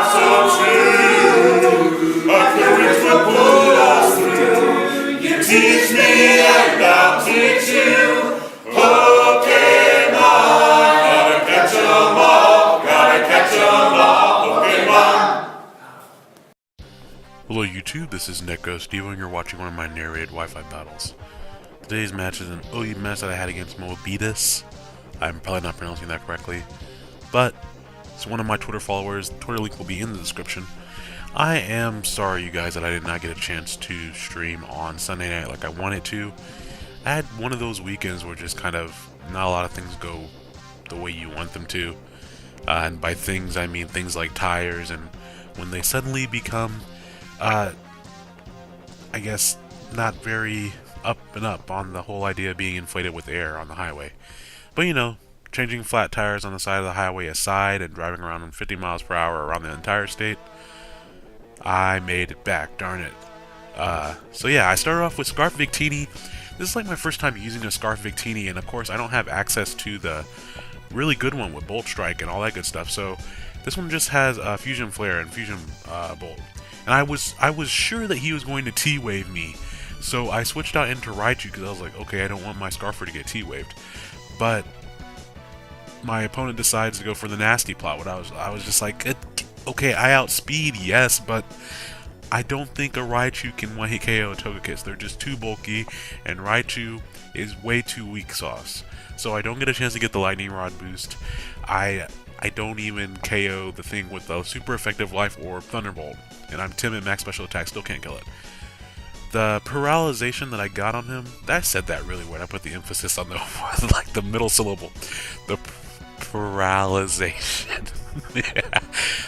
so true. Our courage will pull us through. You teach me and I'll teach you. Pokemon, gotta catch 'em all, gotta catch 'em all, Pokemon. Hello YouTube, this is Necrostevo and you're watching one of my narrated Wi-Fi battles. Today's match is an OE match that I had against Moebeetus. I'm probably not pronouncing that correctly, but it's one of my Twitter followers. The Twitter link will be in the description. I am sorry you guys that I did not get a chance to stream on Sunday night like I wanted to. I had one of those weekends where just kind of not a lot of things go the way you want them to. And by things I mean things like tires, and when they suddenly become I guess not very up and up on the whole idea of being inflated with air on the highway. But you know, changing flat tires on the side of the highway aside and driving around on 50 miles per hour around the entire state, I made it back, darn it. So yeah, I started off with Scarf Victini. This is like my first time using a Scarf Victini, and of course I don't have access to the really good one with Bolt Strike and all that good stuff, so this one just has Fusion Flare and Fusion Bolt. And I was sure that he was going to T-Wave me, so I switched out into Raichu because I was like, okay, I don't want my Scarfer to get T-Waved. But my opponent decides to go for the nasty plot. I was just like, okay, I outspeed, yes, but I don't think a Raichu can one-hit KO a Togekiss. They're just too bulky, and Raichu is way too weak sauce. So I don't get a chance to get the Lightning Rod boost. I don't even KO the thing with the super effective Life Orb Thunderbolt, and I'm timid max special attack, still can't kill it. The paralyzation that I got on him, I said that really weird. I put the emphasis on the like the middle syllable. The paralyzation. Yeah,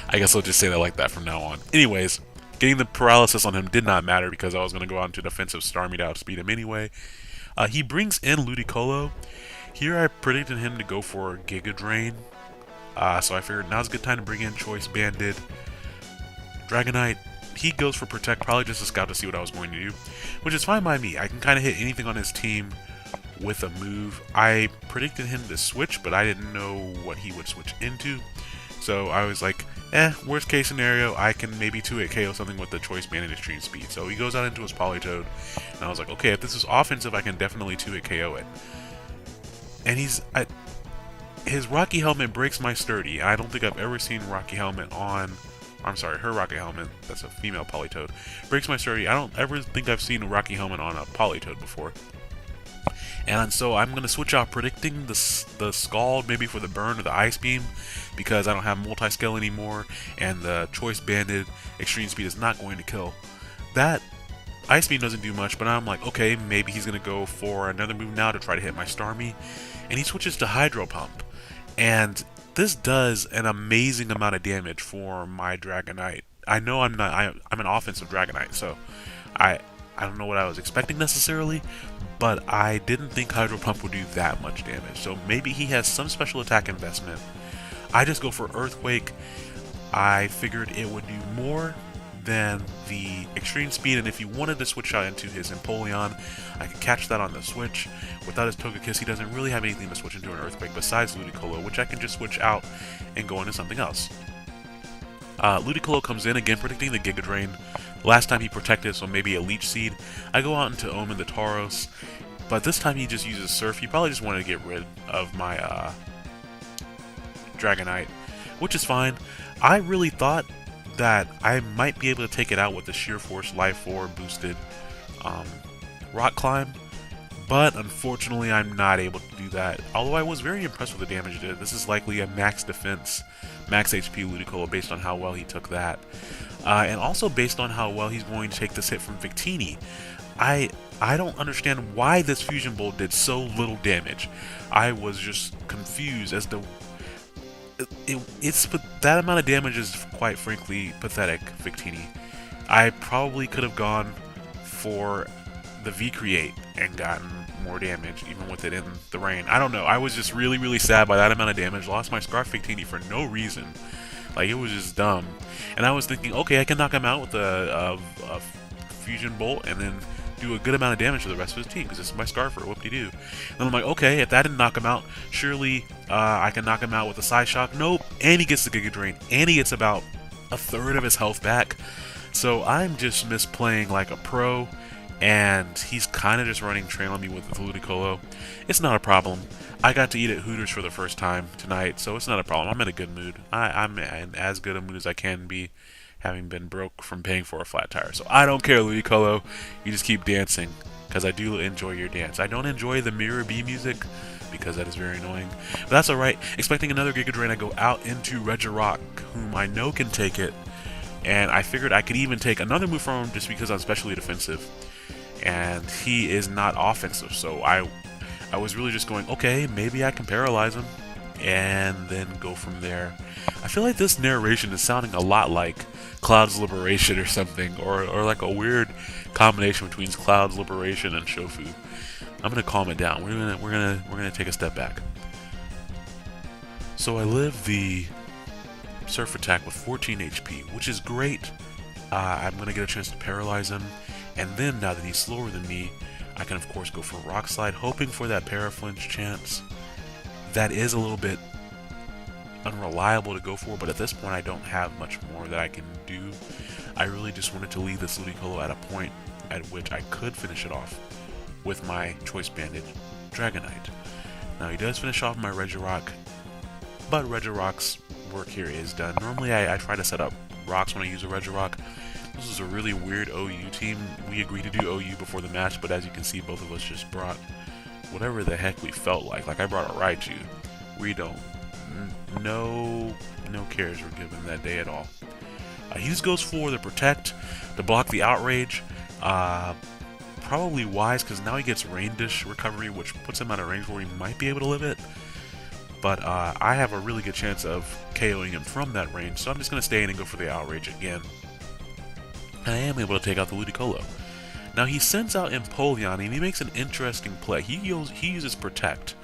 I guess I'll just say that like that from now on. Anyways, getting the paralysis on him did not matter because I was going to go out into defensive Starmie to outspeed him anyway. He brings in Ludicolo. Here I predicted him to go for Giga Drain. So I figured now's a good time to bring in Choice Banded. Dragonite, he goes for Protect, probably just a scout to see what I was going to do, which is fine by me. I can kind of hit anything on his team with a move. I predicted him to switch, but I didn't know what he would switch into. So I was like, worst case scenario, I can maybe 2-hit KO something with the Choice Banded Extreme Speed. So he goes out into his Politoed, and I was like, okay, if this is offensive, I can definitely 2-hit KO it. And his Rocky Helmet breaks my Sturdy. I don't think I've ever seen Rocky Helmet on... I'm sorry, her Rocky Helmet, that's a female Politoed, breaks my Sturdy. I don't ever think I've seen a Rocky Helmet on a Politoed before. And so I'm going to switch out predicting the Scald maybe for the Burn or the Ice Beam, because I don't have Multi-Scale anymore, and the Choice Banded Extreme Speed is not going to kill. That Ice Beam doesn't do much, but I'm like, okay, maybe he's going to go for another move now to try to hit my Starmie, and he switches to Hydro Pump. And this does an amazing amount of damage for my Dragonite. I know I'm an offensive Dragonite, so I don't know what I was expecting necessarily, but I didn't think Hydro Pump would do that much damage. So maybe he has some special attack investment. I just go for Earthquake. I figured it would do more than the Extreme Speed, and if he wanted to switch out into his Empoleon, I could catch that on the switch. Without his Togekiss, he doesn't really have anything to switch into an Earthquake besides Ludicolo, which I can just switch out and go into something else. Ludicolo comes in, again predicting the Giga Drain. Last time he protected, so maybe a Leech Seed. I go out into Omen the Tauros, but this time he just uses Surf. He probably just wanted to get rid of my Dragonite, which is fine. I really thought that I might be able to take it out with the Sheer Force Life Orb boosted Rock Climb, but unfortunately I'm not able to do that, although I was very impressed with the damage it did. This is likely a max defense, max HP Ludicolo based on how well he took that, and also based on how well he's going to take this hit from Victini. I don't understand why this Fusion Bolt did so little damage. I was just confused as to that amount of damage is quite frankly pathetic, Victini. I probably could have gone for the V-Create and gotten more damage even with it in the rain. I don't know. I was just really sad by that amount of damage. Lost my Scarf Victini for no reason. Like, it was just dumb. And I was thinking, okay, I can knock him out with a Fusion Bolt and then do a good amount of damage to the rest of his team because this is my Scarfer, whoop-de-doo. And I'm like, okay, if that didn't knock him out, surely I can knock him out with a Psyshock. Nope, and he gets the Giga Drain, and he gets about a third of his health back. So I'm just misplaying like a pro, and he's kind of just running trail on me with the Ludicolo. It's not a problem. I got to eat at Hooters for the first time tonight, so it's not a problem. I'm in a good mood. I'm in as good a mood as I can be, having been broke from paying for a flat tire. So I don't care, Ludicolo. You just keep dancing, because I do enjoy your dance. I don't enjoy the Mirror B music, because that is very annoying. But that's alright. Expecting another Giga Drain, I go out into Regirock, whom I know can take it. And I figured I could even take another move from him just because I'm specially defensive. And he is not offensive, so I was really just going, okay, maybe I can paralyze him, and then go from there. I feel like this narration is sounding a lot like Cloud's Liberation or something, or like a weird combination between Cloud's Liberation and Shofu. I'm gonna calm it down. We're gonna take a step back. So I live the Surf attack with 14 HP, which is great. I'm gonna get a chance to paralyze him, and then now that he's slower than me, I can of course go for Rock Slide, hoping for that Paraflinch chance. That is a little bit unreliable to go for, but at this point I don't have much more that I can do. I really just wanted to leave this Ludicolo at a point at which I could finish it off with my Choice Banded Dragonite. Now he does finish off my Regirock, but Regirock's work here is done. Normally I try to set up rocks when I use a Regirock. This is a really weird OU team. We agreed to do OU before the match, but as you can see, both of us just brought whatever the heck we felt like. Like, I brought a Raichu. We don't. No cares were given that day at all. He just goes for the Protect to block the Outrage. Probably wise, because now he gets Rain Dish recovery, which puts him out of range where he might be able to live it. But I have a really good chance of KOing him from that range, so I'm just going to stay in and go for the Outrage again. And I am able to take out the Ludicolo. Now he sends out Empoleon, and he makes an interesting play. He uses Protect,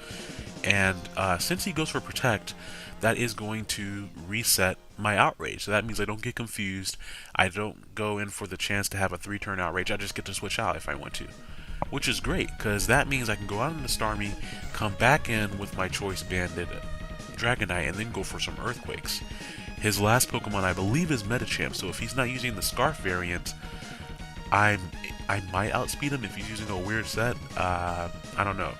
and since he goes for Protect, that is going to reset my Outrage. So that means I don't get confused. I don't go in for the chance to have a 3-turn Outrage. I just get to switch out if I want to, which is great, because that means I can go out into Starmie, come back in with my Choice Banded Dragonite, and then go for some Earthquakes. His last Pokemon, I believe, is Medicham, so if he's not using the Scarf variant, I might outspeed him if he's using a weird set. I don't know.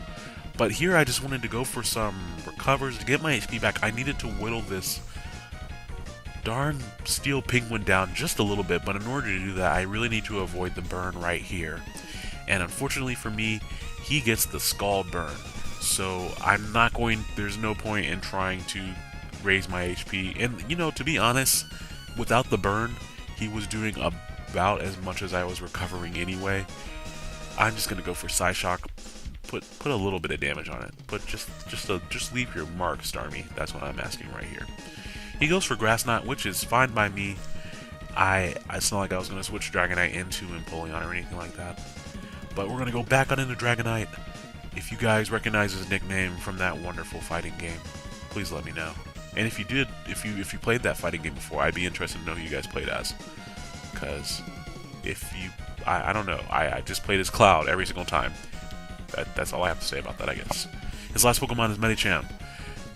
But here I just wanted to go for some recovers to get my HP back. I needed to whittle this darn Steel Penguin down just a little bit, but in order to do that, I really need to avoid the burn right here. And unfortunately for me, he gets the Scald burn. So I'm not going, there's no point in trying to raise my HP. And, you know, to be honest, without the burn, he was doing about as much as I was recovering anyway. I'm just going to go for Psyshock. Put a little bit of damage on it. But just leave your mark, Starmie. That's what I'm asking right here. He goes for Grass Knot, which is fine by me. It's not like I was going to switch Dragonite into Empoleon or anything like that. But we're going to go back on into Dragonite. If you guys recognize his nickname from that wonderful fighting game, please let me know. And if you did, if you played that fighting game before, I'd be interested to know who you guys played as. Because if you, I don't know, I just played as Cloud every single time. That's all I have to say about that, I guess. His last Pokemon is Medicham.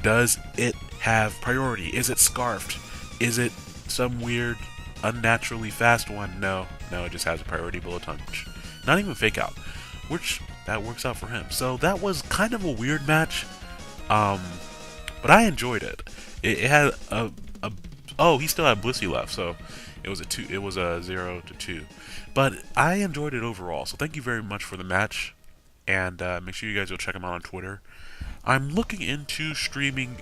Does it have priority? Is it Scarfed? Is it some weird, unnaturally fast one? No, it just has a priority Bullet Punch. Not even Fake Out, which that works out for him. So that was kind of a weird match, but I enjoyed it. It had oh, he still had Blissey left, so it was a 0-2. But I enjoyed it overall. So thank you very much for the match. And make sure you guys go check him out on Twitter. I'm looking into streaming.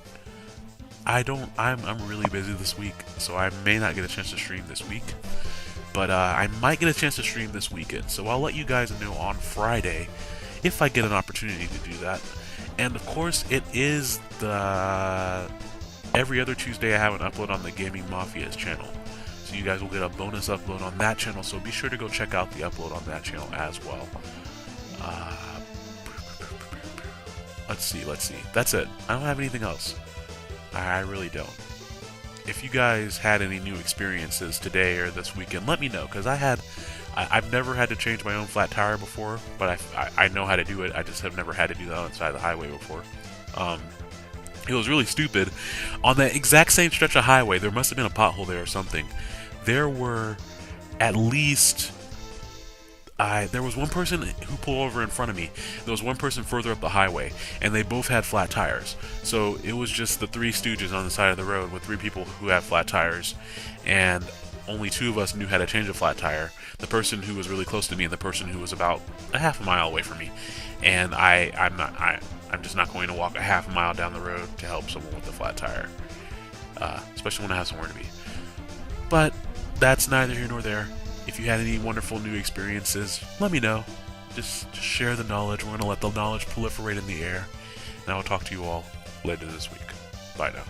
I'm really busy this week, so I may not get a chance to stream this week. But I might get a chance to stream this weekend, so I'll let you guys know on Friday if I get an opportunity to do that. And of course, it is every other Tuesday I have an upload on the Gaming Mafia's channel. So you guys will get a bonus upload on that channel, so be sure to go check out the upload on that channel as well. Let's see. That's it. I don't have anything else. I really don't. If you guys had any new experiences today or this weekend, let me know, because I've never had to change my own flat tire before, but I know how to do it. I just have never had to do that on the side of the highway before. It was really stupid. On that exact same stretch of highway, there must have been a pothole there or something. There were at least... there was one person who pulled over in front of me. There was one person further up the highway, and they both had flat tires. So it was just the three stooges on the side of the road with three people who had flat tires, and only two of us knew how to change a flat tire. The person who was really close to me and the person who was about a half a mile away from me. And I'm just not going to walk a half a mile down the road to help someone with a flat tire, especially when I have somewhere to be. But that's neither here nor there. If you had any wonderful new experiences, let me know. Just share the knowledge. We're going to let the knowledge proliferate in the air. And I will talk to you all later this week. Bye now.